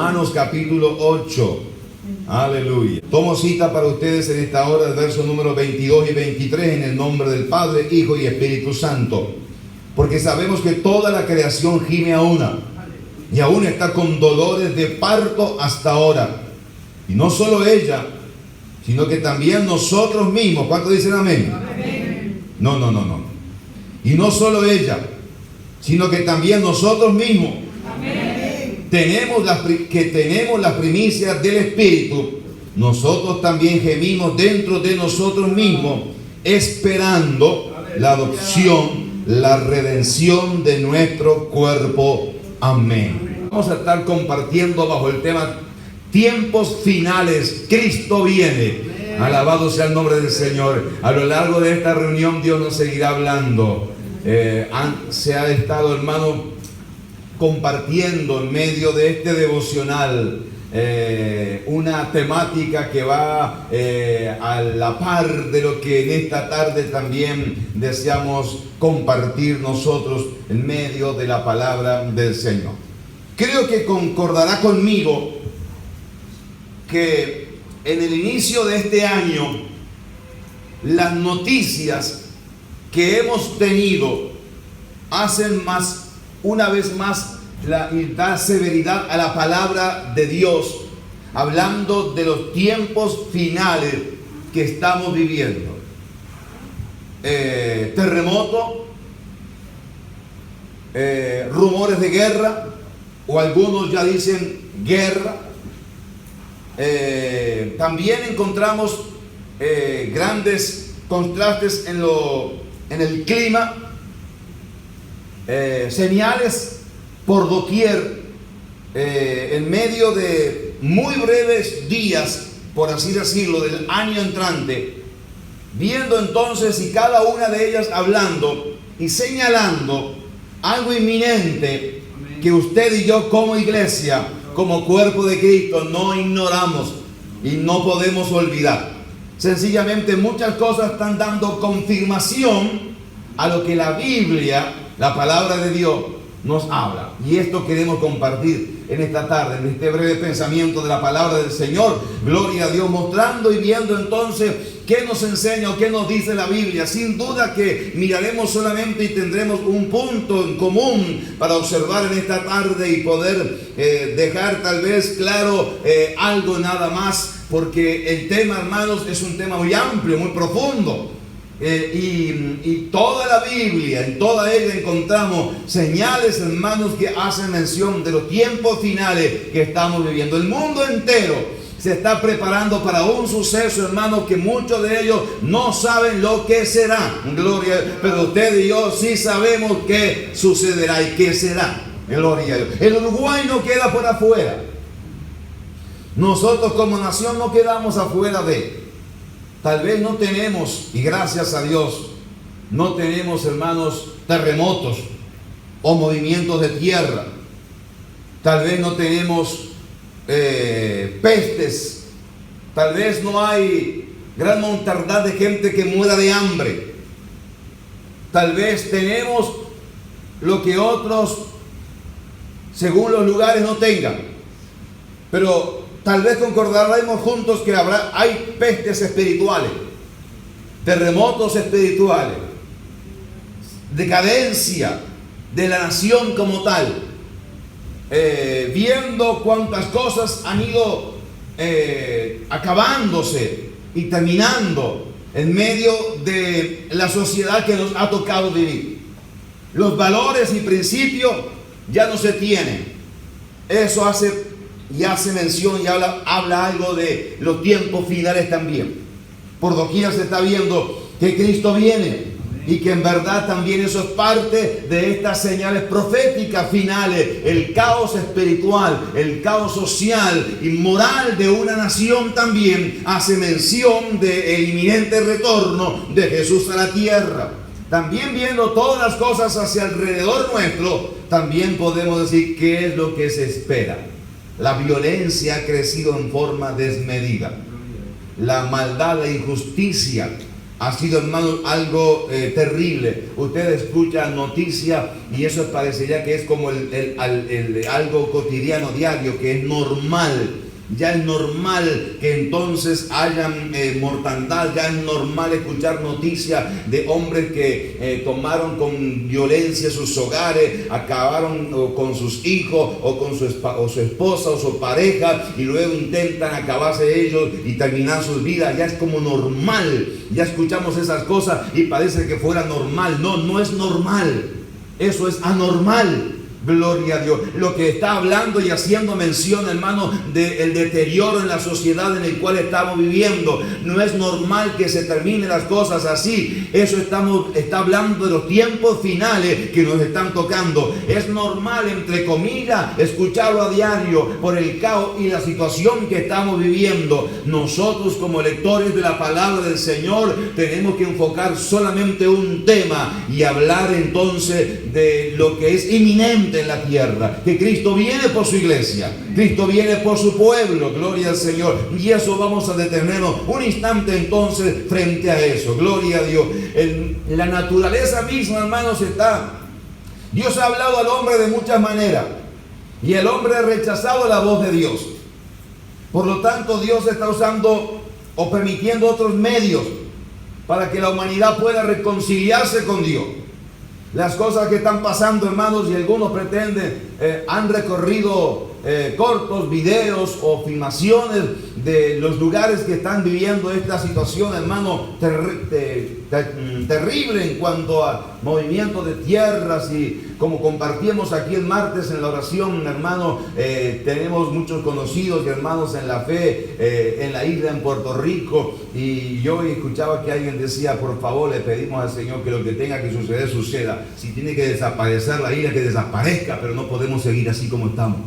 Romanos capítulo 8. Aleluya. Tomo cita para ustedes en esta hora el verso número 22 y 23 en el nombre del Padre, Hijo y Espíritu Santo. Porque sabemos que toda la creación gime a una y aún está con dolores de parto hasta ahora. Y no solo ella, sino que también nosotros mismos. ¿Cuántos dicen amén? Amén. No. Y no solo ella, sino que también nosotros mismos. Amén. Tenemos las primicias del Espíritu. Nosotros también gemimos dentro de nosotros mismos, esperando la adopción, la redención de nuestro cuerpo. Amén. Vamos a estar compartiendo bajo el tema tiempos finales. Cristo viene. Alabado sea el nombre del Señor. A lo largo de esta reunión Dios nos seguirá hablando. Se ha estado, hermano, compartiendo en medio de este devocional una temática que va a la par de lo que en esta tarde también deseamos compartir nosotros en medio de la palabra del Señor. Creo que concordará conmigo que en el inicio de este año las noticias que hemos tenido hacen una vez más da severidad a la palabra de Dios, hablando de los tiempos finales que estamos viviendo. Terremoto, rumores de guerra, o algunos ya dicen guerra. También encontramos grandes contrastes en el clima, señales por doquier, en medio de muy breves días, por así decirlo, del año entrante, viendo entonces y cada una de ellas hablando y señalando algo inminente que usted y yo como iglesia, como cuerpo de Cristo, no ignoramos y no podemos olvidar. Sencillamente muchas cosas están dando confirmación a lo que la Biblia, la palabra de Dios, nos habla. Y esto queremos compartir en esta tarde, en este breve pensamiento de la palabra del Señor. Gloria a Dios, mostrando y viendo entonces qué nos enseña o qué nos dice la Biblia. Sin duda que miraremos solamente y tendremos un punto en común para observar en esta tarde y poder dejar tal vez claro algo nada más, porque el tema, hermanos, es un tema muy amplio, muy profundo. Y toda la Biblia, en toda ella encontramos señales, hermanos, que hacen mención de los tiempos finales que estamos viviendo. El mundo entero se está preparando para un suceso, hermanos, que muchos de ellos no saben lo que será. Gloria, pero usted y yo sí sabemos qué sucederá y qué será. Gloria a Dios. El Uruguay no queda por afuera. Nosotros como nación no quedamos afuera de. Tal vez no tenemos, y gracias a Dios, no tenemos, hermanos, terremotos o movimientos de tierra. Tal vez no tenemos pestes. Tal vez no hay gran mortandad de gente que muera de hambre. Tal vez tenemos lo que otros, según los lugares, no tengan. Pero tal vez concordaremos juntos que hay pestes espirituales, terremotos espirituales, decadencia de la nación como tal, viendo cuántas cosas han ido acabándose y terminando en medio de la sociedad que nos ha tocado vivir. Los valores y principios ya no se tienen. Eso hace mención y habla algo de los tiempos finales también. Por doquier se está viendo que Cristo viene y que en verdad también eso es parte de estas señales proféticas finales. El caos espiritual, el caos social y moral de una nación también hace mención del inminente retorno de Jesús a la tierra. También viendo todas las cosas hacia alrededor nuestro, también podemos decir qué es lo que se espera. La violencia ha crecido en forma desmedida. La maldad, la injusticia Ha sido, hermanos, algo terrible. Usted escucha noticias y eso parecería que es como algo cotidiano, diario, que es normal. Ya es normal que entonces hayan mortandad, ya es normal escuchar noticias de hombres que tomaron con violencia sus hogares, acabaron con sus hijos o con su esposa o su pareja y luego intentan acabarse ellos y terminar sus vidas. Ya es como normal, ya escuchamos esas cosas y parece que fuera normal. No, no es normal, eso es anormal. Gloria a Dios. Lo que está hablando y haciendo mención, hermano, del deterioro en la sociedad en el cual estamos viviendo. No es normal que se terminen las cosas así. Eso está hablando de los tiempos finales que nos están tocando. Es normal, entre comillas, escucharlo a diario por el caos y la situación que estamos viviendo. Nosotros, como lectores de la palabra del Señor, tenemos que enfocar solamente un tema y hablar entonces de lo que es inminente en la tierra, que Cristo viene por su iglesia, Cristo viene por su pueblo, gloria al Señor, y eso vamos a detenernos un instante entonces frente a eso, gloria a Dios. La naturaleza misma, hermanos, Dios ha hablado al hombre de muchas maneras, y el hombre ha rechazado la voz de Dios. Por lo tanto, Dios está usando o permitiendo otros medios para que la humanidad pueda reconciliarse con Dios. Las cosas que están pasando, hermanos, y algunos pretenden, han recorrido cortos videos o filmaciones de los lugares que están viviendo esta situación, hermano, terrible en cuanto a movimiento de tierras. Y como compartimos aquí el martes en la oración, hermano, tenemos muchos conocidos y hermanos en la fe en la isla, en Puerto Rico, y yo escuchaba que alguien decía: por favor, le pedimos al Señor que lo que tenga que suceder, suceda. Si tiene que desaparecer la isla, que desaparezca, pero no podemos seguir así como estamos.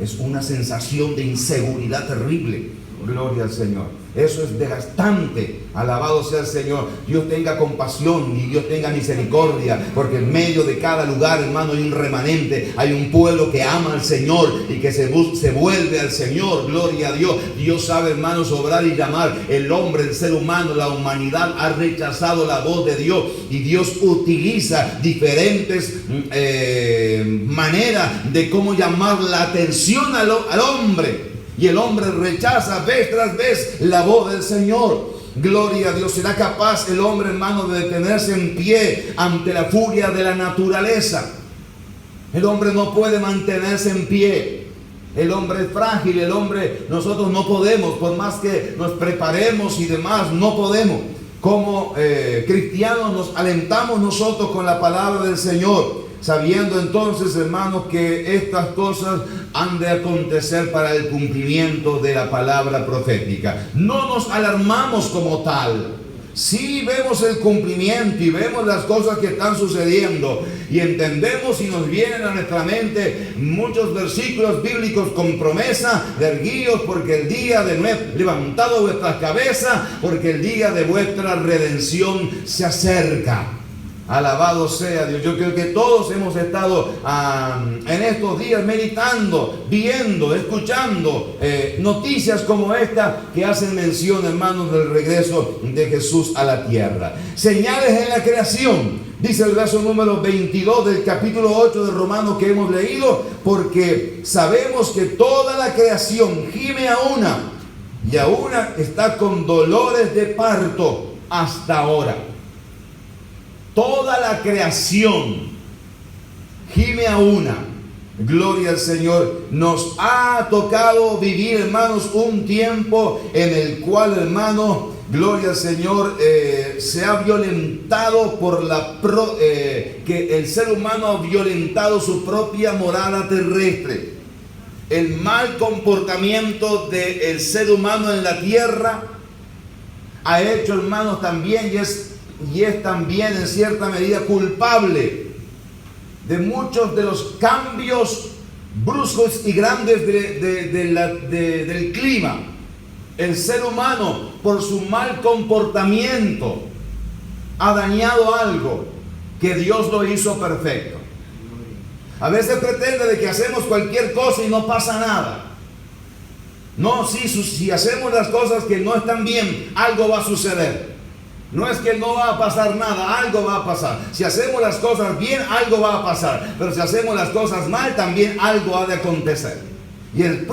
Es una sensación de inseguridad terrible. Gloria al Señor. Eso es desgastante. Alabado sea el Señor. Dios tenga compasión y Dios tenga misericordia, porque en medio de cada lugar, hermano, hay un remanente, hay un pueblo que ama al Señor y que se vuelve al Señor. Gloria a Dios. Dios sabe, hermanos, obrar y llamar. El hombre, el ser humano, la humanidad ha rechazado la voz de Dios, y Dios utiliza diferentes maneras de cómo llamar la atención al hombre. Y el hombre rechaza vez tras vez la voz del Señor. Gloria a Dios. ¿Será capaz el hombre, hermano, de detenerse en pie ante la furia de la naturaleza? El hombre no puede mantenerse en pie. El hombre es frágil. Nosotros no podemos, por más que nos preparemos y demás, no podemos. Como cristianos nos alentamos nosotros con la palabra del Señor, sabiendo entonces, hermanos, que estas cosas han de acontecer para el cumplimiento de la palabra profética. No nos alarmamos como tal. Sí vemos el cumplimiento y vemos las cosas que están sucediendo y entendemos y nos vienen a nuestra mente muchos versículos bíblicos con promesa de erguíos, porque el día de levantado vuestras cabezas, porque el día de vuestra redención se acerca. Alabado sea Dios. Yo creo que todos hemos estado en estos días meditando, viendo, escuchando noticias como esta que hacen mención, hermanos, del regreso de Jesús a la tierra. Señales en la creación, dice el verso número 22 del capítulo 8 de Romanos que hemos leído: porque sabemos que toda la creación gime a una, y a una está con dolores de parto hasta ahora. Toda la creación gime a una. Gloria al Señor. Nos ha tocado vivir, hermanos, un tiempo en el cual, hermanos, gloria al Señor, se ha violentado que el ser humano ha violentado su propia morada terrestre. El mal comportamiento del ser humano en la tierra ha hecho, hermanos, también y es también en cierta medida culpable de muchos de los cambios bruscos y grandes del clima. El ser humano, por su mal comportamiento, ha dañado algo que Dios lo hizo perfecto. A veces pretende de que hacemos cualquier cosa y no pasa nada. No, si hacemos las cosas que no están bien, algo va a suceder. No es que no va a pasar nada, algo va a pasar. Si hacemos las cosas bien, algo va a pasar. Pero si hacemos las cosas mal, también algo ha de acontecer. Y el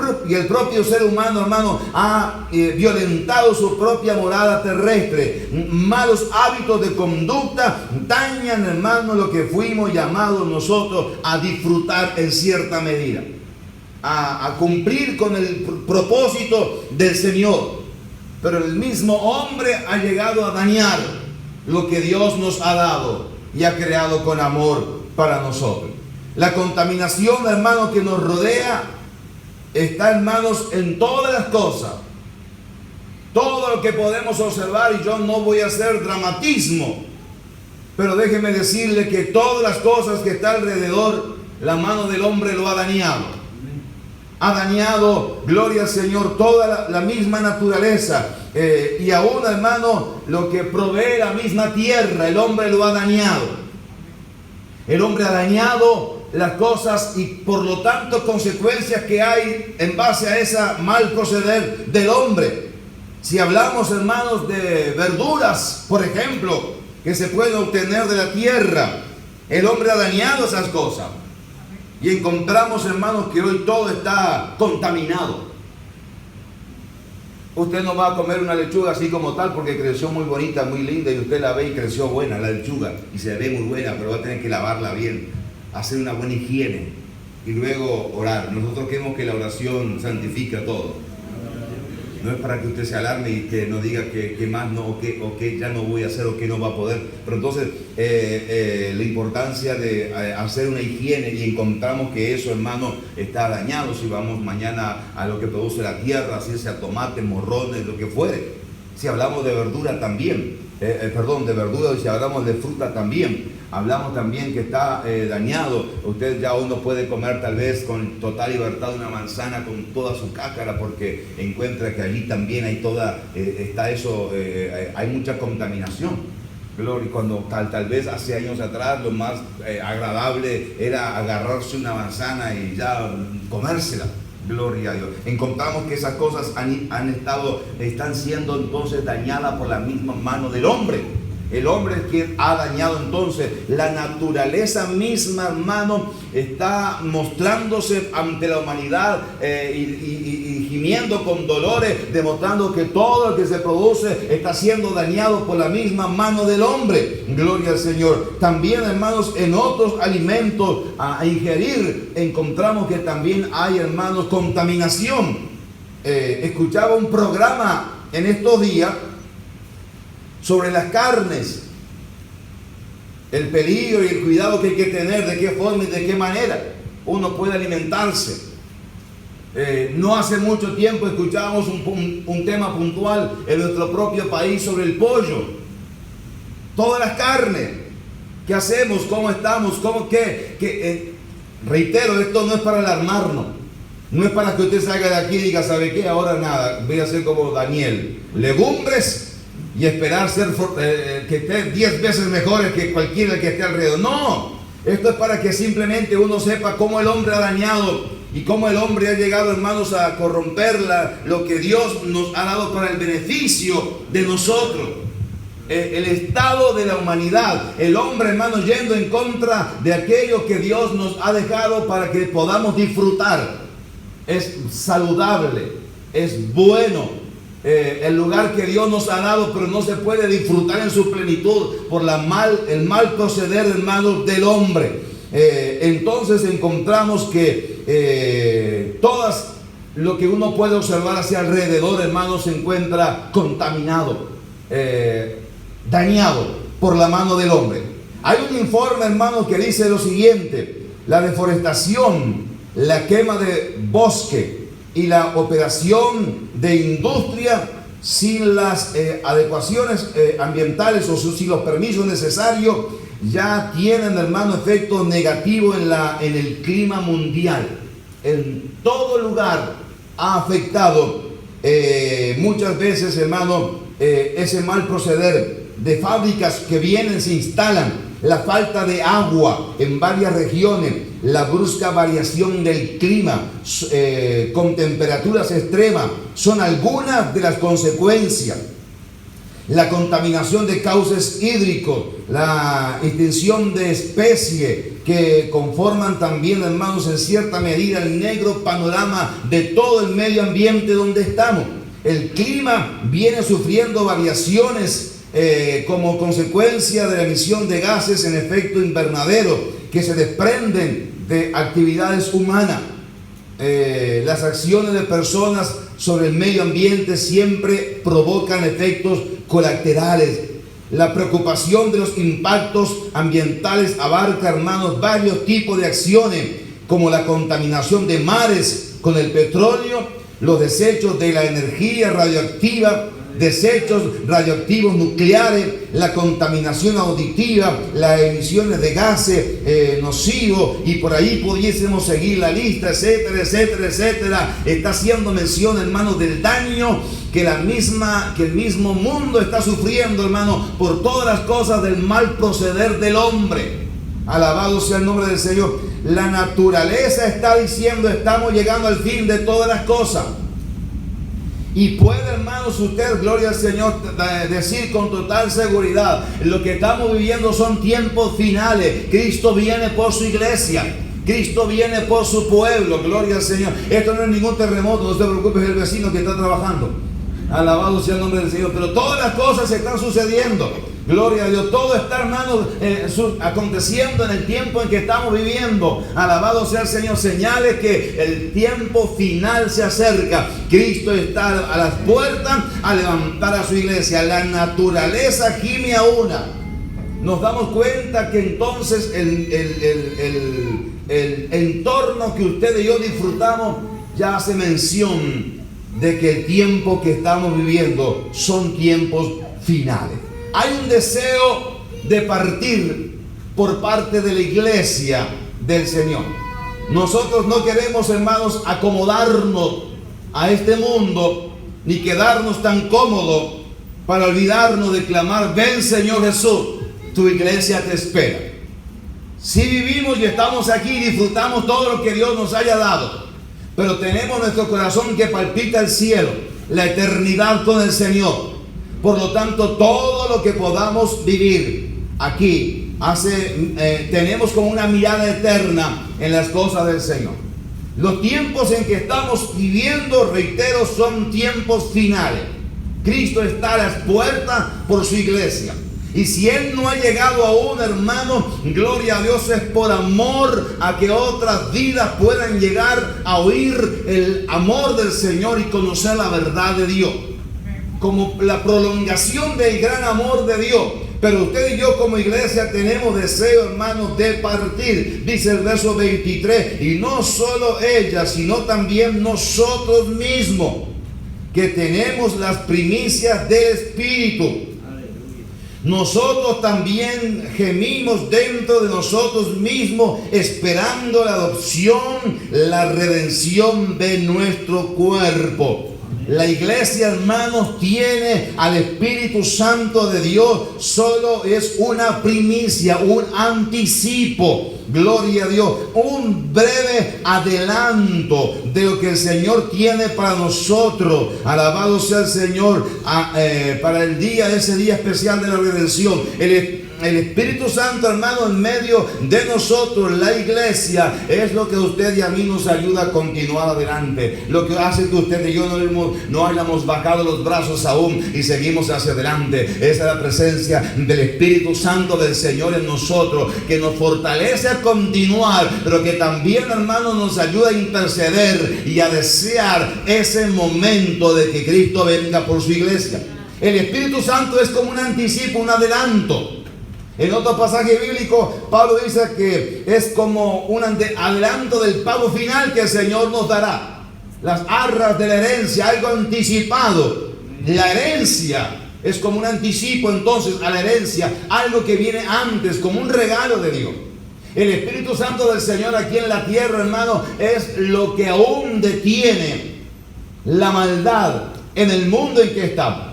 propio ser humano, hermano, ha violentado su propia morada terrestre. Malos hábitos de conducta dañan, hermano, lo que fuimos llamados nosotros a disfrutar en cierta medida. A cumplir con el propósito del Señor. Pero el mismo hombre ha llegado a dañar lo que Dios nos ha dado y ha creado con amor para nosotros. La contaminación, hermano, que nos rodea está, hermanos, en todas las cosas. Todo lo que podemos observar, y yo no voy a hacer dramatismo, pero déjeme decirle que todas las cosas que están alrededor, la mano del hombre lo ha dañado. Ha dañado, gloria al Señor, toda la misma naturaleza. Y aún, hermano, lo que provee la misma tierra, el hombre lo ha dañado. El hombre ha dañado las cosas y por lo tanto consecuencias que hay en base a ese mal proceder del hombre. Si hablamos, hermanos, de verduras, por ejemplo, que se pueden obtener de la tierra, el hombre ha dañado esas cosas. Y encontramos, hermanos, que hoy todo está contaminado. Usted no va a comer una lechuga así como tal porque creció muy bonita, muy linda, y usted la ve y creció buena la lechuga y se ve muy buena, pero va a tener que lavarla bien, hacer una buena higiene y luego orar. Nosotros creemos que la oración santifica todo. No es para que usted se alarme y que no diga que más no, o que ya no voy a hacer, o que no va a poder. Pero entonces la importancia de hacer una higiene, y encontramos que eso, hermano, está dañado. Si vamos mañana a lo que produce la tierra, si sea tomate, morrones, lo que fuere. Si hablamos de verdura también, de verdura, y si hablamos de fruta también. Hablamos también que está dañado. Usted ya uno puede comer tal vez con total libertad una manzana con toda su cáscara, porque encuentra que allí también hay hay mucha contaminación. Gloria, cuando tal vez hace años atrás lo más agradable era agarrarse una manzana y ya comérsela. Gloria a Dios. Encontramos que esas cosas están siendo entonces dañadas por la misma mano del hombre. El hombre es quien ha dañado entonces la naturaleza misma, hermano, está mostrándose ante la humanidad y gimiendo con dolores, demostrando que todo lo que se produce está siendo dañado por la misma mano del hombre. Gloria al Señor. También, hermanos, en otros alimentos a ingerir encontramos que también hay, hermanos, contaminación. Escuchaba un programa en estos días sobre las carnes, el peligro y el cuidado que hay que tener, de qué forma y de qué manera uno puede alimentarse. No hace mucho tiempo escuchábamos un tema puntual en nuestro propio país sobre el pollo. Todas las carnes, ¿qué hacemos? ¿Cómo estamos? Reitero, esto no es para alarmarnos. No es para que usted salga de aquí y diga, ¿sabe qué? Ahora nada, voy a hacer como Daniel. Legumbres y esperar que esté 10 veces mejores que cualquiera que esté alrededor. No, esto es para que simplemente uno sepa cómo el hombre ha dañado y cómo el hombre ha llegado, hermanos, a corromper lo que Dios nos ha dado para el beneficio de nosotros. El estado de la humanidad, el hombre, hermanos, yendo en contra de aquello que Dios nos ha dejado para que podamos disfrutar. Es saludable, es bueno. El lugar que Dios nos ha dado, pero no se puede disfrutar en su plenitud por el mal proceder, hermanos, del hombre. Entonces encontramos que todas lo que uno puede observar hacia alrededor, hermanos, se encuentra contaminado, dañado por la mano del hombre. Hay un informe, hermanos, que dice lo siguiente: la deforestación, la quema de bosque y la operación de industria sin las adecuaciones ambientales o sin los permisos necesarios ya tienen, hermano, efecto negativo en el clima mundial. En todo lugar ha afectado muchas veces, hermano, ese mal proceder de fábricas que vienen, se instalan, la falta de agua en varias regiones, la brusca variación del clima con temperaturas extremas son algunas de las consecuencias. la contaminación de cauces hídricos, la extinción de especies que conforman también, hermanos, en cierta medida el negro panorama de todo el medio ambiente donde estamos. El clima viene sufriendo variaciones como consecuencia de la emisión de gases en efecto invernadero que se desprenden de actividades humanas. Las acciones de personas sobre el medio ambiente siempre provocan efectos colaterales. La preocupación de los impactos ambientales abarca, hermanos, varios tipos de acciones, como la contaminación de mares con el petróleo, los desechos de la energía radioactiva, desechos radioactivos nucleares, la contaminación auditiva, las emisiones de gases nocivos, y por ahí pudiésemos seguir la lista, etcétera, etcétera, etcétera. Está haciendo mención, hermanos, del daño que el mismo mundo está sufriendo, hermano, por todas las cosas del mal proceder del hombre. Alabado sea el nombre del Señor. La naturaleza está diciendo: estamos llegando al fin de todas las cosas. Y puede, hermanos, usted, gloria al Señor, decir con total seguridad: lo que estamos viviendo son tiempos finales. Cristo viene por su iglesia. Cristo viene por su pueblo. Gloria al Señor. Esto no es ningún terremoto, no se preocupe, es el vecino que está trabajando. Alabado sea el nombre del Señor. Pero todas las cosas están sucediendo. Gloria a Dios. Todo está, hermanos, aconteciendo en el tiempo en que estamos viviendo. Alabado sea el Señor. Señales que el tiempo final se acerca. Cristo está a las puertas a levantar a su iglesia. La naturaleza gime a una. Nos damos cuenta que entonces el entorno que usted y yo disfrutamos ya hace mención de que el tiempo que estamos viviendo son tiempos finales. Hay un deseo de partir por parte de la iglesia del Señor. Nosotros no queremos, hermanos, acomodarnos a este mundo, ni quedarnos tan cómodos para olvidarnos de clamar: ven, Señor Jesús, tu iglesia te espera. Si vivimos y estamos aquí y disfrutamos todo lo que Dios nos haya dado, pero tenemos nuestro corazón que palpita el cielo, la eternidad con el Señor. Por lo tanto, todo lo que podamos vivir aquí tenemos como una mirada eterna en las cosas del Señor. Los tiempos en que estamos viviendo, reitero, son tiempos finales. Cristo está a las puertas por su iglesia. Y si Él no ha llegado aún, hermano, gloria a Dios, es por amor a que otras vidas puedan llegar a oír el amor del Señor y conocer la verdad de Dios, como la prolongación del gran amor de Dios. Pero usted y yo como iglesia tenemos deseo, hermanos, de partir. Dice el verso 23, y no solo ella, sino también nosotros mismos, que tenemos las primicias del Espíritu. Nosotros también gemimos dentro de nosotros mismos, esperando la adopción, la redención de nuestro cuerpo. La iglesia, hermanos, tiene al Espíritu Santo de Dios. Solo es una primicia, un anticipo, gloria a Dios, un breve adelanto de lo que el Señor tiene para nosotros. Alabado sea el Señor, para el día, ese día especial de la redención. El Espíritu Santo, hermano, en medio de nosotros, la iglesia, es lo que a usted y a mí nos ayuda a continuar adelante. Lo que hace que usted y yo no hayamos bajado los brazos aún y seguimos hacia adelante. Esa es la presencia del Espíritu Santo del Señor en nosotros, que nos fortalece a continuar, pero que también, hermano, nos ayuda a interceder y a desear ese momento de que Cristo venga por su iglesia. El Espíritu Santo es como un anticipo, un adelanto. En otro pasaje bíblico, Pablo dice que es como un adelanto del pago final que el Señor nos dará. Las arras de la herencia, algo anticipado. La herencia es como un anticipo entonces a la herencia, algo que viene antes, como un regalo de Dios. El Espíritu Santo del Señor aquí en la tierra, hermano, es lo que aún detiene la maldad en el mundo en que estamos.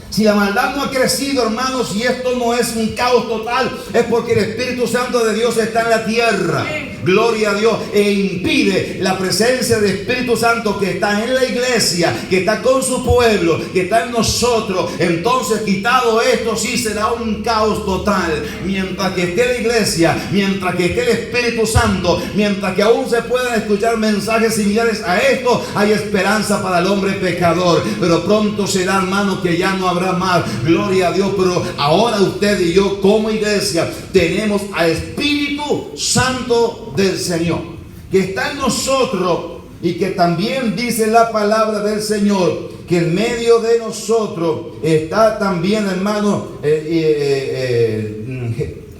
Si la maldad no ha crecido, hermanos, y esto no es un caos total, es porque el Espíritu Santo de Dios está en la tierra. gloria a Dios, e impide la presencia del Espíritu Santo que está en la iglesia, que está con su pueblo, que está en nosotros, entonces quitado esto, sí será un caos total. Mientras que esté la iglesia, mientras que esté el Espíritu Santo, mientras que aún se puedan escuchar mensajes similares a esto, hay esperanza para el hombre pecador. Pero pronto será, hermano, que ya no habrá más, gloria a Dios. Pero ahora usted y yo como iglesia tenemos al Espíritu Santo del Señor, que está en nosotros, y que también dice la palabra del Señor que en medio de nosotros está también, hermano,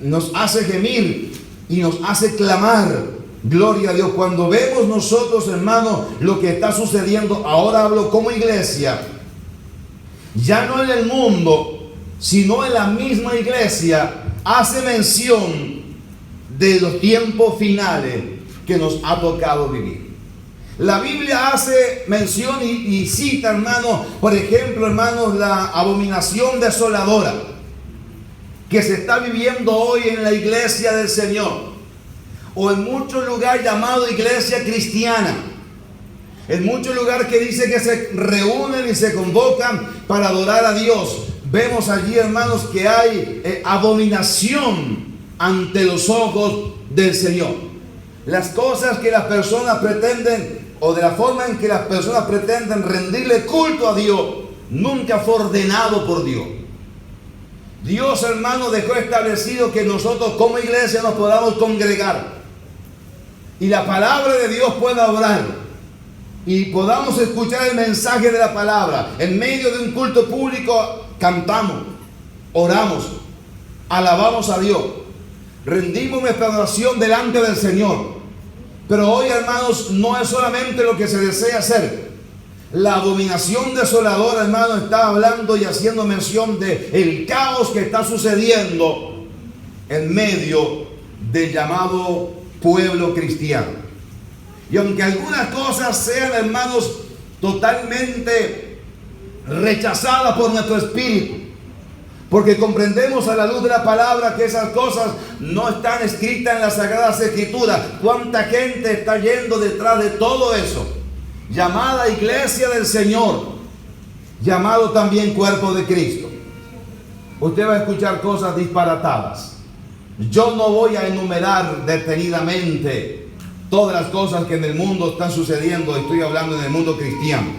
nos hace gemir y nos hace clamar, gloria a Dios. Cuando vemos nosotros, hermano, lo que está sucediendo, ahora hablo como iglesia, ya no en el mundo, sino en la misma iglesia, hace mención de los tiempos finales que nos ha tocado vivir. La Biblia hace mención y cita, hermano, por ejemplo, hermanos, la abominación desoladora que se está viviendo hoy en la iglesia del Señor, o en muchos lugares llamado iglesia cristiana, en muchos lugares que dice que se reúnen y se convocan para adorar a Dios. Vemos allí, hermanos, que hay abominación ante los ojos del Señor. Las cosas que las personas pretenden, o de la forma en que las personas pretenden rendirle culto a Dios, nunca fue ordenado por Dios. Dios, hermano, dejó establecido que nosotros como iglesia nos podamos congregar y la palabra de Dios pueda obrar y podamos escuchar el mensaje de la palabra. En medio de un culto público cantamos, oramos, alabamos a Dios, rendimos nuestra adoración delante del Señor. Pero hoy, hermanos, no es solamente lo que se desea hacer. La abominación desoladora, hermano, está hablando y haciendo mención de el caos que está sucediendo en medio del llamado pueblo cristiano. Y aunque algunas cosas sean, hermanos, totalmente rechazadas por nuestro espíritu, porque comprendemos a la luz de la palabra que esas cosas no están escritas en las Sagradas Escrituras. ¿Cuánta gente está yendo detrás de todo eso? Llamada iglesia del Señor, llamado también cuerpo de Cristo. Usted va a escuchar cosas disparatadas. Yo no voy a enumerar detenidamente todas las cosas que en el mundo están sucediendo. Estoy hablando en el mundo cristiano,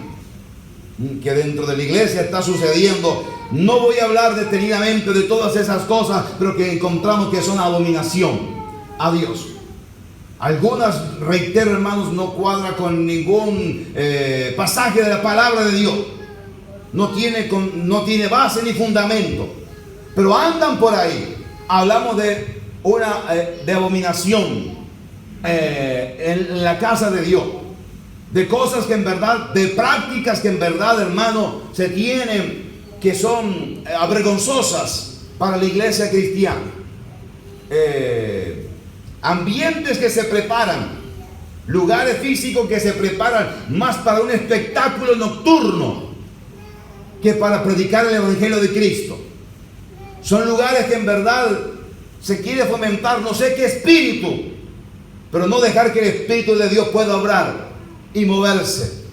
que dentro de la iglesia está sucediendo. No voy a hablar detenidamente de todas esas cosas, pero que encontramos que son abominación a Dios. Algunas, reitero, hermanos, no cuadra con ningún pasaje de la palabra de Dios. No tiene base ni fundamento, pero andan por ahí. Hablamos de abominación en la casa de Dios, de cosas que en verdad, de prácticas que en verdad, hermano, se tienen, que son avergonzosas para la iglesia cristiana. Ambientes que se preparan, lugares físicos que se preparan más para un espectáculo nocturno que para predicar el Evangelio de Cristo. Son lugares que en verdad se quiere fomentar no sé qué espíritu, pero no dejar que el Espíritu de Dios pueda obrar y moverse.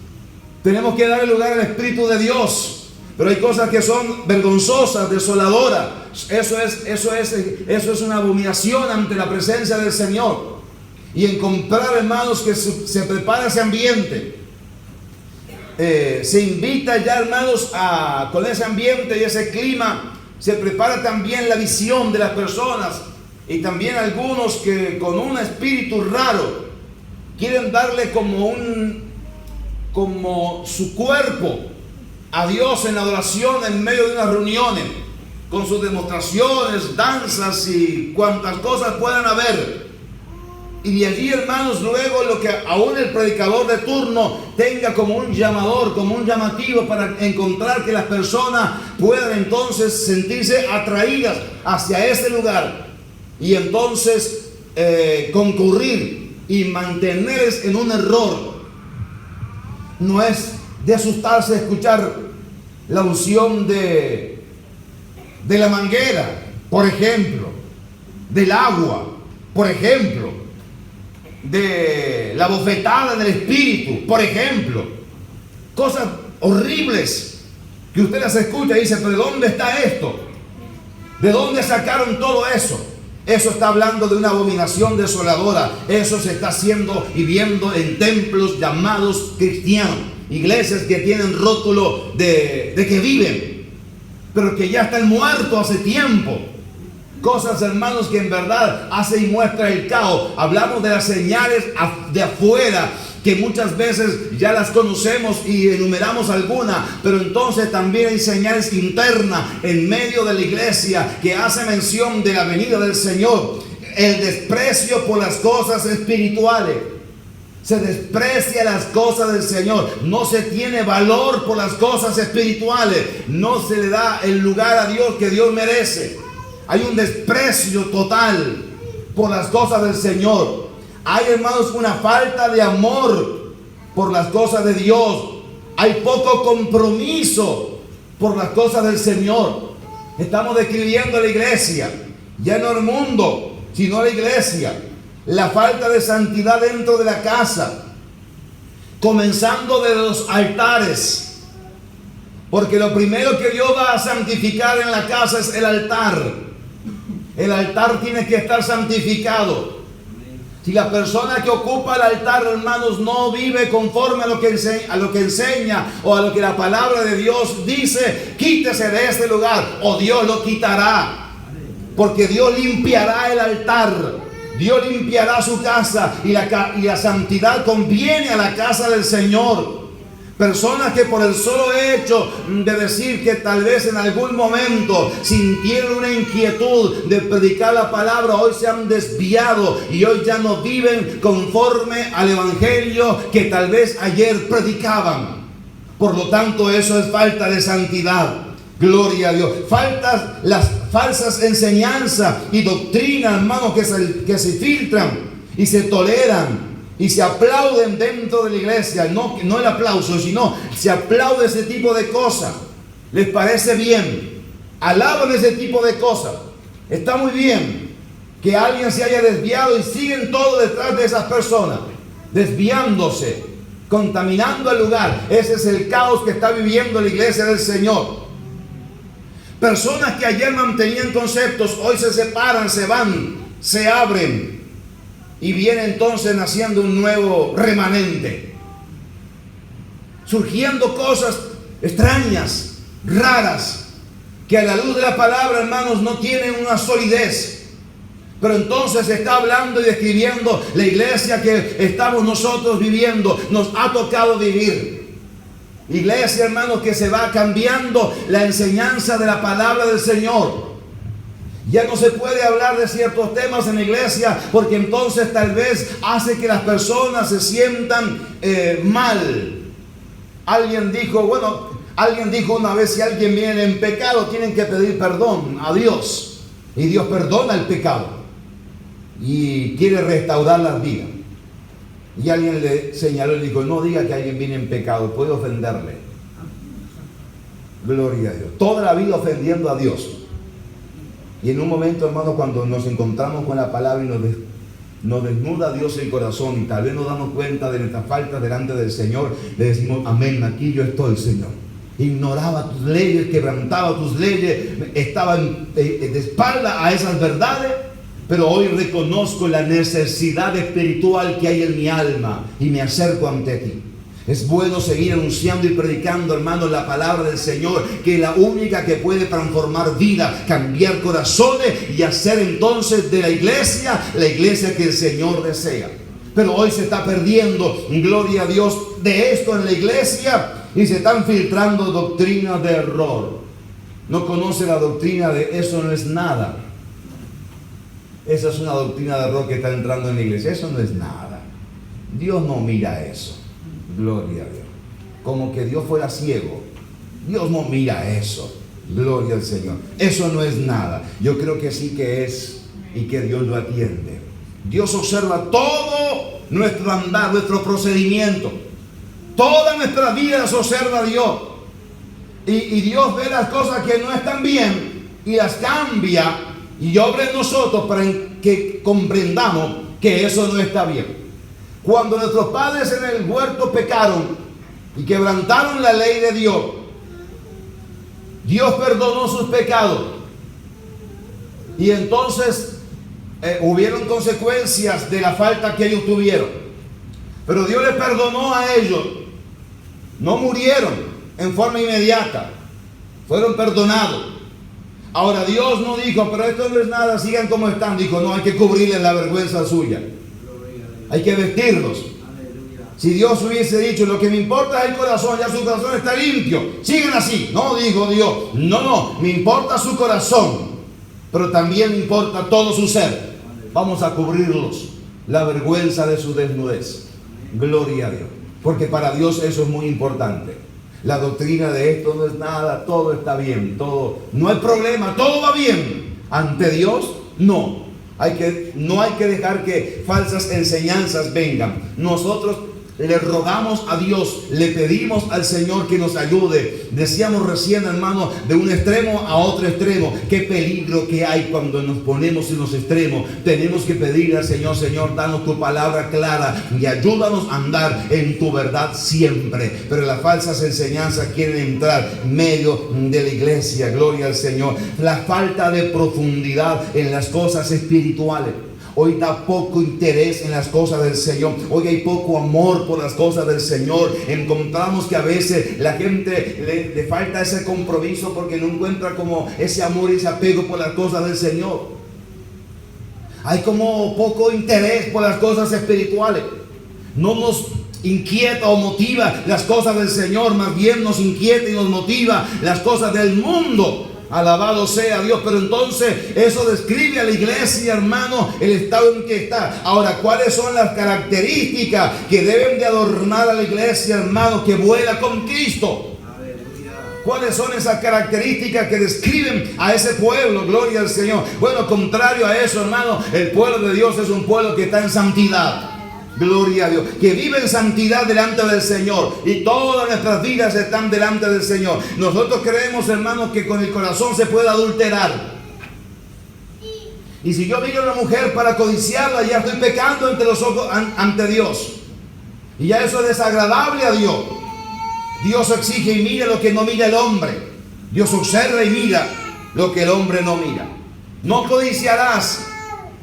Tenemos que dar lugar al Espíritu de Dios. Pero hay cosas que son vergonzosas, desoladoras. Eso es una abominación ante la presencia del Señor. Y encontrar, hermanos, que se prepara ese ambiente. Se invita ya, hermanos, con ese ambiente y ese clima, se prepara también la visión de las personas. Y también algunos que con un espíritu raro quieren darle como su cuerpo a Dios en adoración en medio de unas reuniones, con sus demostraciones, danzas y cuantas cosas puedan haber. Y de allí, hermanos, luego lo que aún el predicador de turno tenga como un llamador, como un llamativo para encontrar que las personas puedan entonces sentirse atraídas hacia ese lugar y entonces concurrir y mantenerles en un error. No es de asustarse escuchar la unción de la manguera, por ejemplo, del agua, por ejemplo. de la bofetada en el espíritu, por ejemplo. Cosas horribles que usted las escucha y dice, pero ¿de dónde está esto? ¿De dónde sacaron todo eso? Eso está hablando de una abominación desoladora. Eso se está haciendo y viendo en templos llamados cristianos. Iglesias que tienen rótulo de que viven, pero que ya están muertos hace tiempo. Cosas, hermanos, que en verdad hace y muestra el caos. Hablamos de las señales de afuera, que muchas veces ya las conocemos y enumeramos algunas, pero entonces también hay señales internas en medio de la iglesia que hace mención de la venida del Señor. El desprecio por las cosas espirituales. Se desprecia las cosas del Señor. No se tiene valor por las cosas espirituales. No se le da el lugar a Dios que Dios merece. Hay un desprecio total por las cosas del Señor. Hay, hermanos, una falta de amor por las cosas de Dios. Hay poco compromiso por las cosas del Señor. Estamos describiendo la iglesia, ya no el mundo, sino la iglesia. La falta de santidad dentro de la casa, comenzando de los altares, porque lo primero que Dios va a santificar en la casa es el altar. El altar tiene que estar santificado. Si la persona que ocupa el altar, hermanos, no vive conforme a lo que enseña o a lo que la palabra de Dios dice, quítese de este lugar o Dios lo quitará, porque Dios limpiará el altar. Dios limpiará su casa y la santidad conviene a la casa del Señor. Personas que por el solo hecho de decir que tal vez en algún momento sintieron una inquietud de predicar la palabra, hoy se han desviado y hoy ya no viven conforme al evangelio que tal vez ayer predicaban. Por lo tanto, eso es falta de santidad. Gloria a Dios. Faltas las falsas enseñanzas y doctrinas, hermanos, que se filtran y se toleran y se aplauden dentro de la iglesia. No el aplauso, sino se aplaude ese tipo de cosas. Les parece bien, alaban ese tipo de cosas. Está muy bien que alguien se haya desviado y siguen todo detrás de esas personas, desviándose, contaminando el lugar. Ese es el caos que está viviendo la iglesia del Señor. Personas que ayer mantenían conceptos, hoy se separan, se van, se abren y viene entonces naciendo un nuevo remanente. Surgiendo cosas extrañas, raras, que a la luz de la palabra, hermanos, no tienen una solidez. Pero entonces se está hablando y describiendo la iglesia que estamos nosotros viviendo, nos ha tocado vivir. Iglesia, hermanos, que se va cambiando la enseñanza de la palabra del Señor. Ya no se puede hablar de ciertos temas en la iglesia porque entonces tal vez hace que las personas se sientan mal. Alguien dijo una vez, si alguien viene en pecado, tienen que pedir perdón a Dios. Y Dios perdona el pecado y quiere restaurar las vidas. Y alguien le señaló y le dijo, no diga que alguien viene en pecado, puede ofenderle. Gloria a Dios. Toda la vida ofendiendo a Dios. Y en un momento, hermano, cuando nos encontramos con la palabra y nos desnuda a Dios el corazón y tal vez nos damos cuenta de nuestra falta delante del Señor, le decimos, amén, aquí yo estoy, Señor. Ignoraba tus leyes, quebrantaba tus leyes, estaba de espalda a esas verdades. Pero hoy reconozco la necesidad espiritual que hay en mi alma y me acerco ante ti. Es bueno seguir anunciando y predicando, hermanos, la palabra del Señor, que es la única que puede transformar vida, cambiar corazones y hacer entonces de la iglesia que el Señor desea. Pero hoy se está perdiendo, gloria a Dios, de esto en la iglesia y se están filtrando doctrinas de error. No conoce la doctrina de eso no es nada. Esa es una doctrina de error que está entrando en la iglesia. Eso no es nada. Dios no mira eso. Gloria a Dios. Como que Dios fuera ciego. Dios no mira eso. Gloria al Señor. Eso no es nada. Yo creo que sí que es y que Dios lo atiende. Dios observa todo nuestro andar, nuestro procedimiento. Toda nuestra vida las observa Dios. Y Dios ve las cosas que no están bien y las cambia y obra en nosotros para que comprendamos que eso no está bien. Cuando nuestros padres en el huerto pecaron y quebrantaron la ley de Dios, Dios perdonó sus pecados. Y entonces hubieron consecuencias de la falta que ellos tuvieron. Pero Dios les perdonó a ellos. No murieron en forma inmediata. Fueron perdonados. Ahora Dios no dijo, pero esto no es nada, sigan como están. Dijo, no, hay que cubrirles la vergüenza suya. Hay que vestirlos. Si Dios hubiese dicho, lo que me importa es el corazón, ya su corazón está limpio, sigan así. No, dijo Dios, no, me importa su corazón, pero también me importa todo su ser. Vamos a cubrirlos la vergüenza de su desnudez. Gloria a Dios. Porque para Dios eso es muy importante. La doctrina de esto no es nada, todo está bien, todo, no hay problema, todo va bien. Ante Dios, no hay que dejar que falsas enseñanzas vengan. Nosotros le rogamos a Dios, le pedimos al Señor que nos ayude. Decíamos recién, hermano, de un extremo a otro extremo. Qué peligro que hay cuando nos ponemos en los extremos. Tenemos que pedirle al Señor, Señor, danos tu palabra clara y ayúdanos a andar en tu verdad siempre. Pero las falsas enseñanzas quieren entrar en medio de la iglesia. Gloria al Señor. La falta de profundidad en las cosas espirituales. Hoy da poco interés en las cosas del Señor. Hoy hay poco amor por las cosas del Señor. Encontramos que a veces la gente le falta ese compromiso porque no encuentra como ese amor y ese apego por las cosas del Señor. Hay como poco interés por las cosas espirituales. No nos inquieta o motiva las cosas del Señor, más bien nos inquieta y nos motiva las cosas del mundo. Alabado sea Dios. Pero entonces eso describe a la iglesia, hermano, el estado en que está. Ahora, ¿cuáles son las características que deben de adornar a la iglesia, hermano, que vuela con Cristo? ¿Cuáles son esas características que describen a ese pueblo? Gloria al Señor. Bueno, contrario a eso, hermano, el pueblo de Dios es un pueblo que está en santidad. Gloria a Dios, que vive en santidad delante del Señor, y todas nuestras vidas están delante del Señor. Nosotros creemos, hermanos, que con el corazón se puede adulterar. Y si yo miro a una mujer para codiciarla, ya estoy pecando ante los ojos ante Dios, y ya eso es desagradable a Dios. Dios exige y mira lo que no mira el hombre. Dios observa y mira lo que el hombre no mira. No codiciarás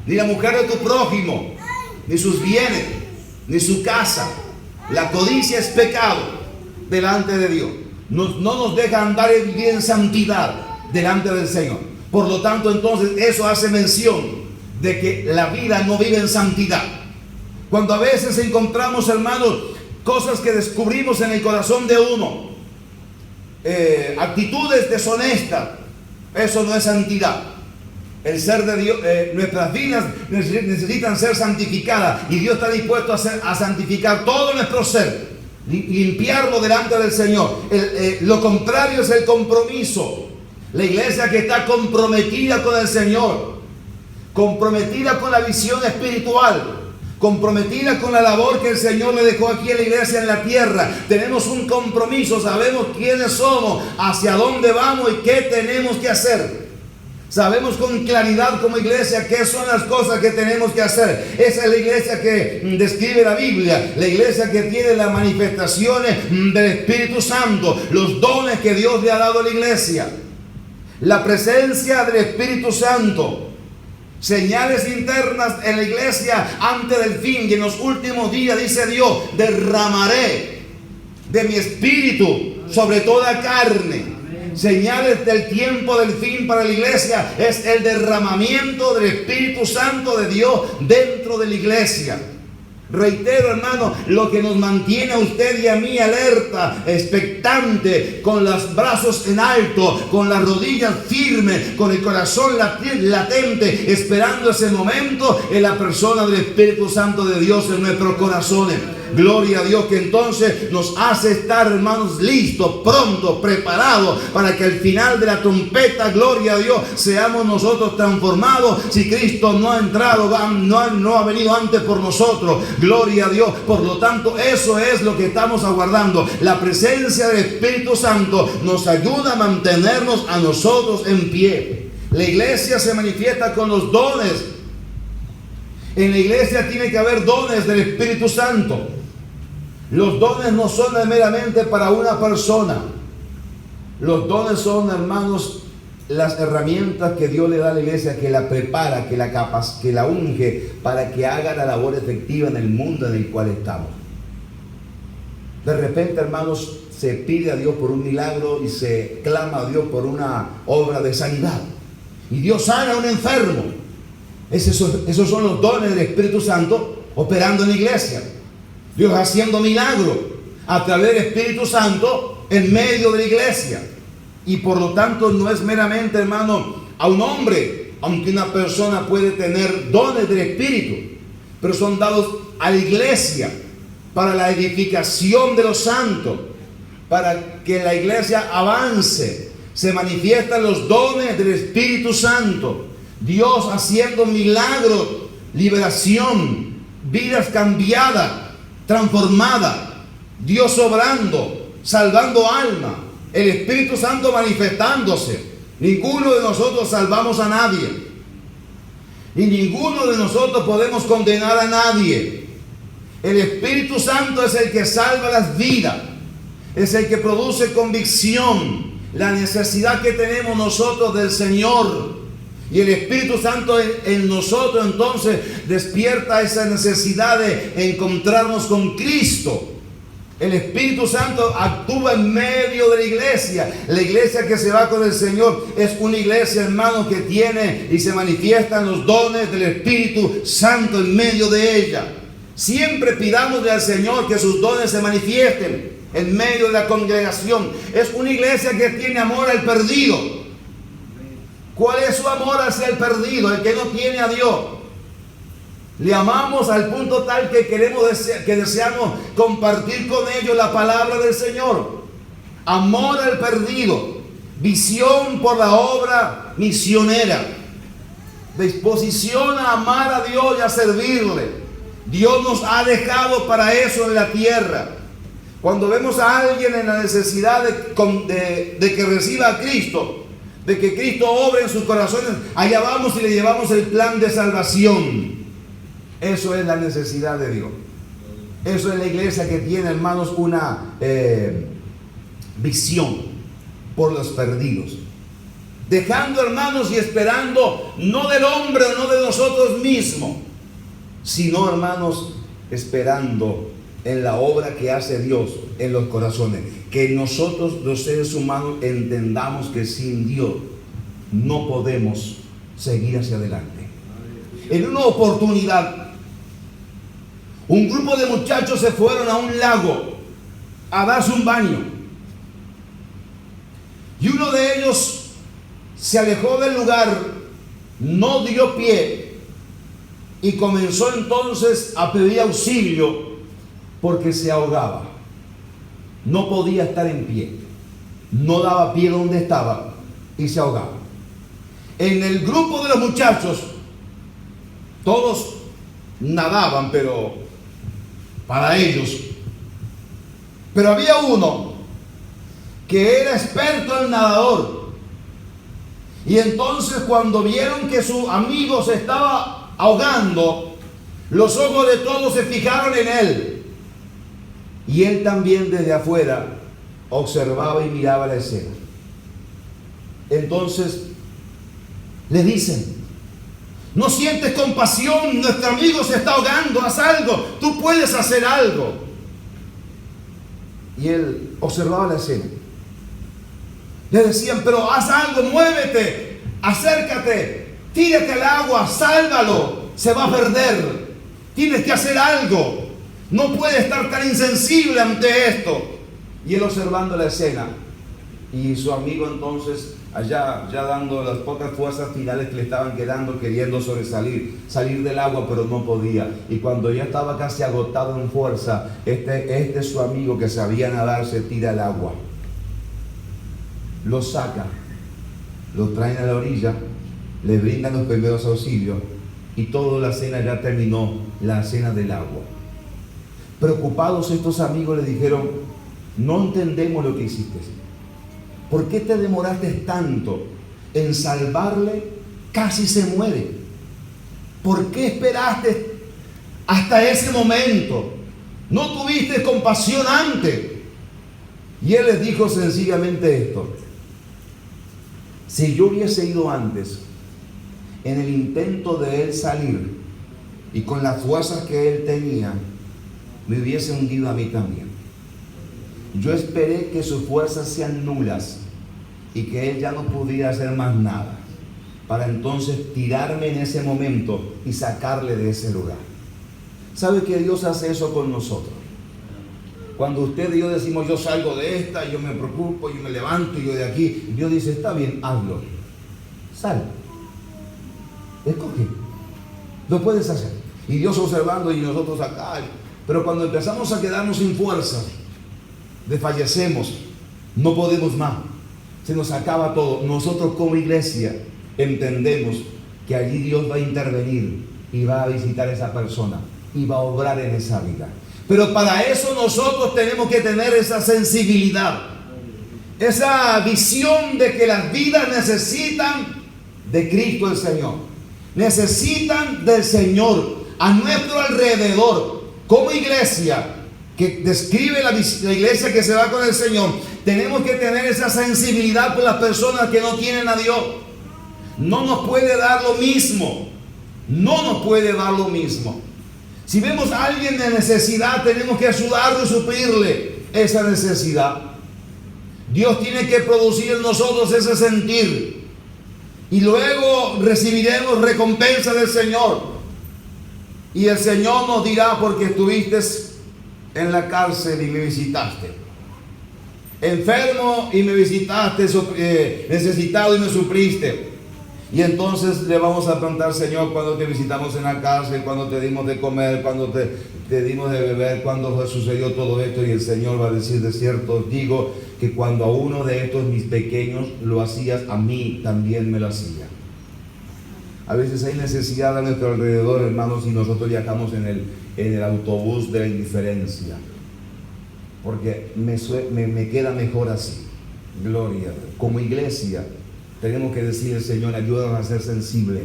ni la mujer de tu prójimo, ni sus bienes, ni su casa. La codicia es pecado delante de Dios. No nos deja andar y vivir en santidad delante del Señor. Por lo tanto, entonces, eso hace mención de que la vida no vive en santidad. Cuando a veces encontramos, hermanos, cosas que descubrimos en el corazón de uno, actitudes deshonestas, eso no es santidad. El ser de Dios, nuestras vidas necesitan ser santificadas, y Dios está dispuesto a santificar todo nuestro ser, limpiarlo delante del Señor. Lo contrario es el compromiso. La iglesia que está comprometida con el Señor, comprometida con la visión espiritual, comprometida con la labor que el Señor le dejó aquí a la iglesia en la tierra. Tenemos un compromiso, sabemos quiénes somos, hacia dónde vamos y qué tenemos que hacer. Sabemos con claridad como iglesia qué son las cosas que tenemos que hacer. Esa es la iglesia que describe la Biblia, la iglesia que tiene las manifestaciones del Espíritu Santo, los dones que Dios le ha dado a la iglesia, la presencia del Espíritu Santo, señales internas en la iglesia antes del fin. Y en los últimos días, dice Dios, derramaré de mi espíritu sobre toda carne. Señales del tiempo del fin para la iglesia es el derramamiento del Espíritu Santo de Dios dentro de la iglesia. Reitero, hermano, lo que nos mantiene a usted y a mí alerta, expectante, con los brazos en alto, con las rodillas firmes, con el corazón latente, esperando ese momento, en la persona del Espíritu Santo de Dios en nuestros corazones. Gloria a Dios, que entonces nos hace estar, hermanos, listos, prontos, preparados, para que al final de la trompeta, gloria a Dios, seamos nosotros transformados. Si Cristo no ha entrado, no ha venido antes por nosotros, gloria a Dios. Por lo tanto, eso es lo que estamos aguardando. La presencia del Espíritu Santo nos ayuda a mantenernos a nosotros en pie. La iglesia se manifiesta con los dones. En la iglesia tiene que haber dones del Espíritu Santo. Los dones no son meramente para una persona. Los dones son, hermanos, las herramientas que Dios le da a la iglesia, que la prepara, que la unge para que haga la labor efectiva en el mundo en el cual estamos. De repente, hermanos, se pide a Dios por un milagro y se clama a Dios por una obra de sanidad. Y Dios sana a un enfermo. Esos son los dones del Espíritu Santo operando en la iglesia. Dios haciendo milagros a través del Espíritu Santo en medio de la iglesia. Y por lo tanto no es meramente, hermano, a un hombre, aunque una persona puede tener dones del Espíritu, pero son dados a la iglesia para la edificación de los santos, para que la iglesia avance. Se manifiestan los dones del Espíritu Santo, Dios haciendo milagros, liberación, vidas cambiadas, transformadas, Dios obrando, salvando almas, el Espíritu Santo manifestándose. Ninguno de nosotros salvamos a nadie, y ninguno de nosotros podemos condenar a nadie. El Espíritu Santo es el que salva las vidas, es el que produce convicción, la necesidad que tenemos nosotros del Señor. Y el Espíritu Santo en nosotros entonces despierta esa necesidad de encontrarnos con Cristo. El Espíritu Santo actúa en medio de la iglesia. La iglesia que se va con el Señor es una iglesia, hermano, que tiene y se manifiestan los dones del Espíritu Santo en medio de ella. Siempre pidámosle al Señor que sus dones se manifiesten en medio de la congregación. Es una iglesia que tiene amor al perdido. ¿Cuál es su amor hacia el perdido, el que no tiene a Dios? Le amamos al punto tal que deseamos compartir con ellos la palabra del Señor. Amor al perdido, visión por la obra misionera, disposición a amar a Dios y a servirle. Dios nos ha dejado para eso en la tierra. Cuando vemos a alguien en la necesidad de que reciba a Cristo, de que Cristo obre en sus corazones, allá vamos y le llevamos el plan de salvación. Eso es la necesidad de Dios. Eso es la iglesia que tiene, hermanos, una visión por los perdidos. Dejando, hermanos, y esperando no del hombre o no de nosotros mismos, sino, hermanos, esperando en la obra que hace Dios en los corazones. Que nosotros, los seres humanos, entendamos que sin Dios no podemos seguir hacia adelante. En una oportunidad, un grupo de muchachos se fueron a un lago a darse un baño. Y uno de ellos se alejó del lugar, no dio pie y comenzó entonces a pedir auxilio porque se ahogaba. No podía estar en pie, no daba pie donde estaba y se ahogaba. En el grupo de los muchachos, todos nadaban, pero para ellos. Pero había uno que era experto en nadador. Y entonces cuando vieron que su amigo se estaba ahogando, los ojos de todos se fijaron en él. Y él también desde afuera observaba y miraba la escena. Entonces le dicen: ¿no sientes compasión? Nuestro amigo se está ahogando, haz algo, tú puedes hacer algo. Y él observaba la escena. Le decían: pero haz algo, muévete, acércate, tírate al agua, sálvalo, se va a perder. Tienes que hacer algo, no puedes estar tan insensible ante esto. Y él observando la escena, y su amigo entonces allá ya dando las pocas fuerzas finales que le estaban quedando, queriendo salir del agua, pero no podía. Y cuando ya estaba casi agotado en fuerza, este su amigo que sabía nadar se tira al agua, lo saca, lo traen a la orilla, le brindan los primeros auxilios y toda la cena ya terminó, la cena del agua. Preocupados estos amigos le dijeron: no entendemos lo que hiciste. ¿Por qué te demoraste tanto en salvarle? Casi se muere. ¿Por qué esperaste hasta ese momento? ¿No tuviste compasión antes? Y él les dijo sencillamente esto: si yo hubiese ido antes, en el intento de él salir, y con las fuerzas que él tenía, me hubiese hundido a mí también. Yo esperé que sus fuerzas sean nulas y que él ya no pudiera hacer más nada, para entonces tirarme en ese momento y sacarle de ese lugar. ¿Sabe que Dios hace eso con nosotros? Cuando usted y yo decimos, yo salgo de esta, yo me preocupo, yo me levanto y yo de aquí, Dios dice, está bien, hazlo. Sal. Escoge. Lo puedes hacer. Y Dios observando y nosotros acá. Pero cuando empezamos a quedarnos sin fuerza, desfallecemos, no podemos más, se nos acaba todo. Nosotros como iglesia entendemos que allí Dios va a intervenir y va a visitar a esa persona y va a obrar en esa vida. Pero para eso nosotros tenemos que tener esa sensibilidad, esa visión de que las vidas necesitan de Cristo el Señor, necesitan del Señor a nuestro alrededor. Como iglesia que describe la iglesia que se va con el Señor, tenemos que tener esa sensibilidad por las personas que no tienen a Dios. No nos puede dar lo mismo, no nos puede dar lo mismo. Si vemos a alguien de necesidad, tenemos que ayudarlo y suplirle esa necesidad. Dios tiene que producir en nosotros ese sentir, y luego recibiremos recompensa del Señor. Y el Señor nos dirá, porque estuviste en la cárcel y me visitaste, enfermo y me visitaste, necesitado y me supliste. Y entonces le vamos a preguntar, Señor, cuando te visitamos en la cárcel, cuando te dimos de comer, cuando te dimos de beber, cuando sucedió todo esto. Y el Señor va a decir, de cierto os digo que cuando a uno de estos mis pequeños lo hacías, a mí también me lo hacía. A veces hay necesidad a nuestro alrededor, hermanos, y nosotros viajamos en el autobús de la indiferencia, porque me queda mejor así. Gloria. Como iglesia tenemos que decirle, Señor, ayúdanos a ser sensibles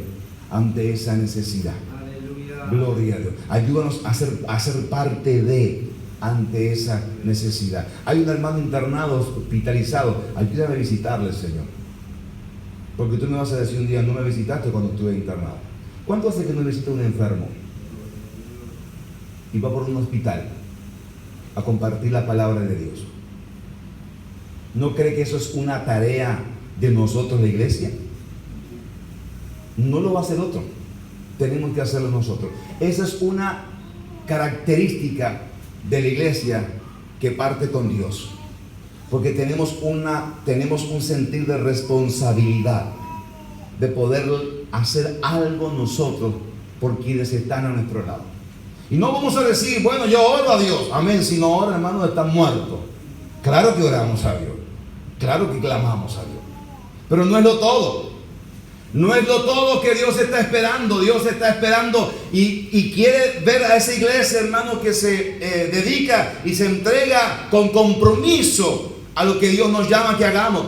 ante esa necesidad. Aleluya. Gloria a Dios. Ayúdanos a ser parte de, ante esa necesidad. Hay un hermano internado, hospitalizado, ayúdame a visitarle, Señor. Porque tú me vas a decir un día, no me visitaste cuando estuve internado. ¿Cuánto hace que no visita un enfermo y va por un hospital a compartir la palabra de Dios? ¿No cree que eso es una tarea de nosotros, la iglesia? No lo va a hacer otro, tenemos que hacerlo nosotros. Esa es una característica de la iglesia que parte con Dios, porque tenemos un sentir de responsabilidad, de poder hacer algo nosotros por quienes están a nuestro lado. Y no vamos a decir, bueno, yo oro a Dios, amén, si no ora, hermano, está muerto. Claro que oramos a Dios, claro que clamamos a Dios, pero no es lo todo. No es lo todo que Dios está esperando. Dios está esperando y quiere ver a esa iglesia, hermano, que se dedica y se entrega con compromiso a lo que Dios nos llama que hagamos,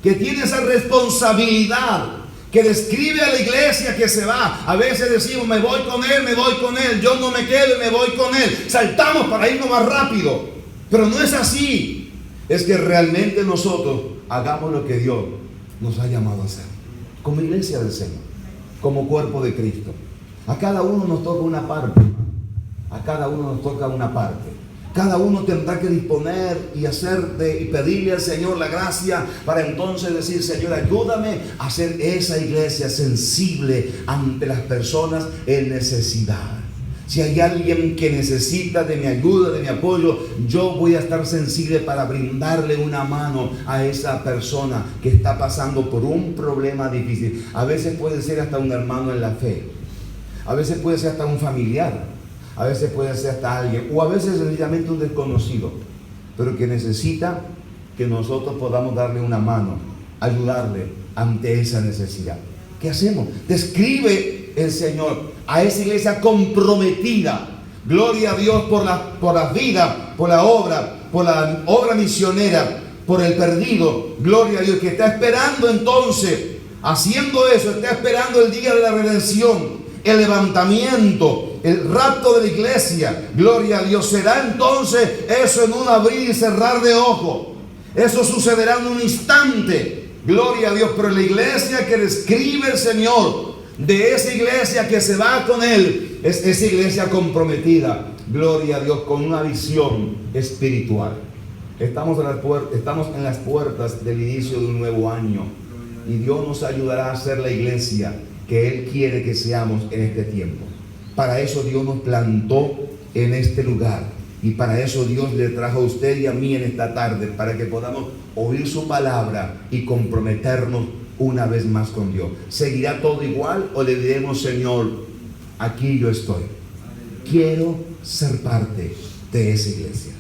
que tiene esa responsabilidad, que describe a la iglesia que se va. A veces decimos, me voy con él, yo no me quedo y me voy con él. Saltamos para irnos más rápido, pero no es así. Es que realmente nosotros hagamos lo que Dios nos ha llamado a hacer, como iglesia del Señor, como cuerpo de Cristo. A cada uno nos toca una parte, a cada uno nos toca una parte. Cada uno tendrá que disponer y y pedirle al Señor la gracia para entonces decir, Señor, ayúdame a hacer esa iglesia sensible ante las personas en necesidad. Si hay alguien que necesita de mi ayuda, de mi apoyo, yo voy a estar sensible para brindarle una mano a esa persona que está pasando por un problema difícil. A veces puede ser hasta un hermano en la fe, a veces puede ser hasta un familiar, a veces puede ser hasta alguien, o a veces sencillamente un desconocido, pero que necesita que nosotros podamos darle una mano, ayudarle ante esa necesidad. ¿Qué hacemos? Describe el Señor a esa iglesia comprometida, gloria a Dios, por la vida, por la obra misionera, por el perdido, gloria a Dios, que está esperando entonces, haciendo eso, está esperando el día de la redención. el levantamiento, el rapto de la iglesia, gloria a Dios, será entonces eso en un abrir y cerrar de ojos. Eso sucederá en un instante, gloria a Dios. Pero la iglesia que describe el Señor, de esa iglesia que se va con Él, es esa iglesia comprometida, gloria a Dios, con una visión espiritual. Estamos en las puertas del inicio de un nuevo año, y Dios nos ayudará a ser la iglesia que Él quiere que seamos en este tiempo. Para eso Dios nos plantó en este lugar, y para eso Dios le trajo a usted y a mí en esta tarde, para que podamos oír su palabra y comprometernos una vez más con Dios. ¿Seguirá todo igual o le diremos: Señor, aquí yo estoy, quiero ser parte de esa iglesia?